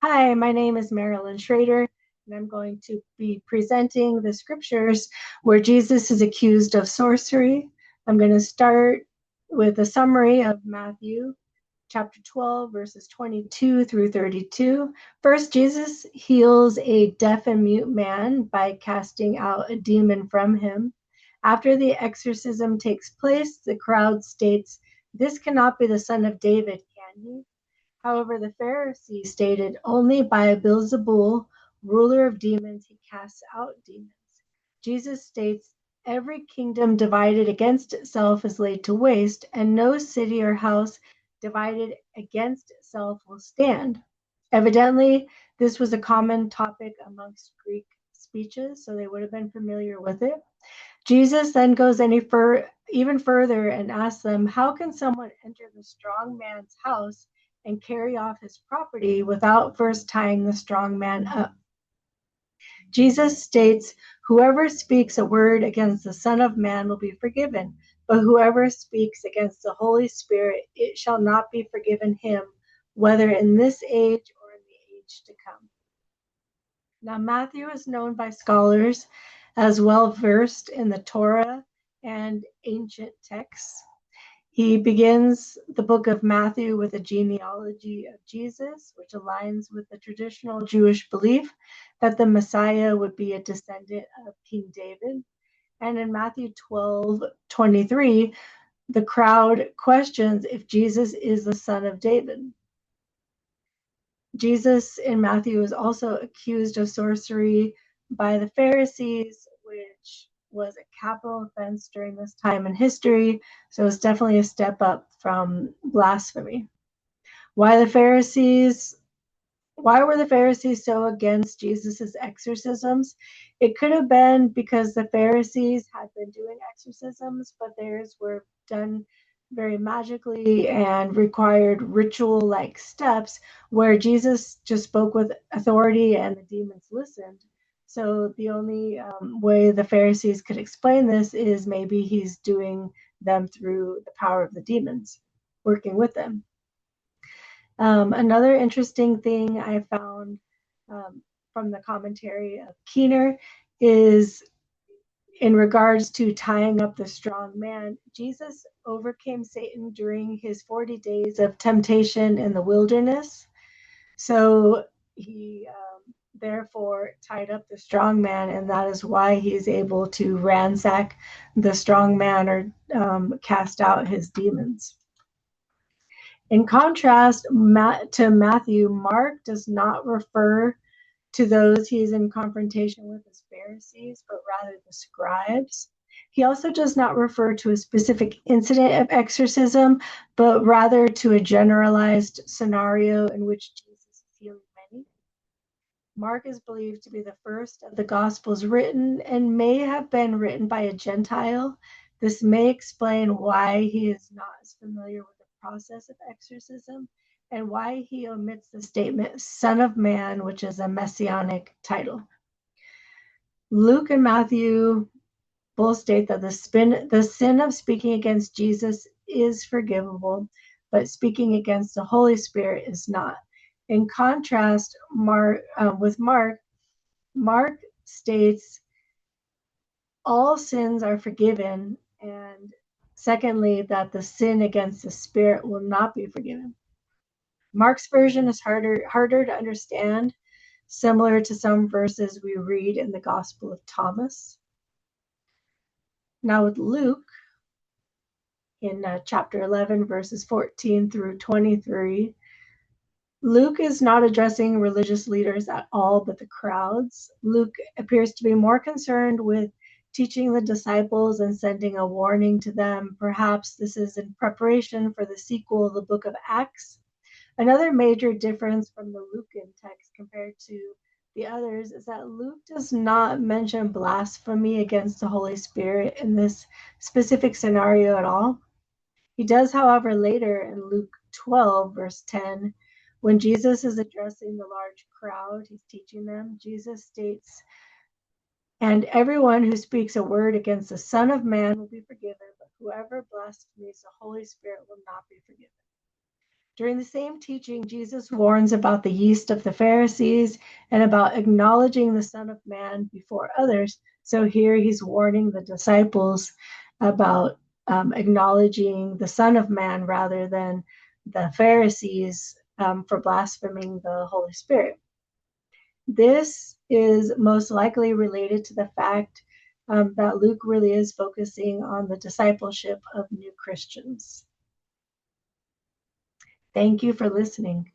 Hi, my name is Marilyn Schrader, and I'm going to be presenting the scriptures where Jesus is accused of sorcery. I'm going to start with a summary of Matthew chapter 12, verses 22 through 32. First, Jesus heals a deaf and mute man by casting out a demon from him. After the exorcism takes place, the crowd states, "This cannot be the son of David, can he?" However, the Pharisees stated, "Only by Beelzebul, ruler of demons, he casts out demons." Jesus states, "Every kingdom divided against itself is laid to waste, and no city or house divided against itself will stand." Evidently, this was a common topic amongst Greek speeches, so they would have been familiar with it. Jesus then goes even further and asks them, "How can someone enter the strong man's house and carry off his property without first tying the strong man up?" Jesus states, "Whoever speaks a word against the Son of Man will be forgiven, but whoever speaks against the Holy Spirit, it shall not be forgiven him, whether in this age or in the age to come." Now, Matthew is known by scholars as well versed in the Torah and ancient texts. He begins the book of Matthew with a genealogy of Jesus, which aligns with the traditional Jewish belief that the Messiah would be a descendant of King David. And in Matthew 12:23, the crowd questions if Jesus is the son of David. Jesus in Matthew is also accused of sorcery by the Pharisees, which was a capital offense during this time in history. So it's definitely a step up from blasphemy. Why the Pharisees? Why were the Pharisees so against Jesus's exorcisms? It could have been because the Pharisees had been doing exorcisms, but theirs were done very magically and required ritual-like steps where Jesus just spoke with authority and the demons listened. So the only way the Pharisees could explain this is maybe he's doing them through the power of the demons, working with them. Another interesting thing I found from the commentary of Keener is in regards to tying up the strong man. Jesus overcame Satan during his 40 days of temptation in the wilderness. So he therefore tied up the strong man, and that is why he is able to ransack the strong man or cast out his demons. In contrast to Matthew, Mark does not refer to those he is in confrontation with as Pharisees, but rather the scribes. He also does not refer to a specific incident of exorcism, but rather to a generalized scenario in which Jesus is healing many. Mark is believed to be the first of the Gospels written and may have been written by a Gentile. This may explain why he is not as familiar with the process of exorcism and why he omits the statement "Son of Man," which is a messianic title. Luke and Matthew both state that the sin of speaking against Jesus is forgivable, but speaking against the Holy Spirit is not. In contrast, with Mark, Mark states all sins are forgiven, and secondly, that the sin against the Spirit will not be forgiven. Mark's version is harder to understand, similar to some verses we read in the Gospel of Thomas. Now with Luke, in chapter 11, verses 14 through 23, Luke is not addressing religious leaders at all, but the crowds. Luke appears to be more concerned with teaching the disciples and sending a warning to them. Perhaps this is in preparation for the sequel of the book of Acts. Another major difference from the Lucan text compared to the others is that Luke does not mention blasphemy against the Holy Spirit in this specific scenario at all. He does, however, later in Luke 12, verse 10, when Jesus is addressing the large crowd, he's teaching them, Jesus states, "And everyone who speaks a word against the Son of Man will be forgiven, but whoever blasphemes the Holy Spirit will not be forgiven." During the same teaching, Jesus warns about the yeast of the Pharisees and about acknowledging the Son of Man before others. So here he's warning the disciples about acknowledging the Son of Man rather than the Pharisees for blaspheming the Holy Spirit. This is most likely related to the fact that Luke really is focusing on the discipleship of new Christians. Thank you for listening.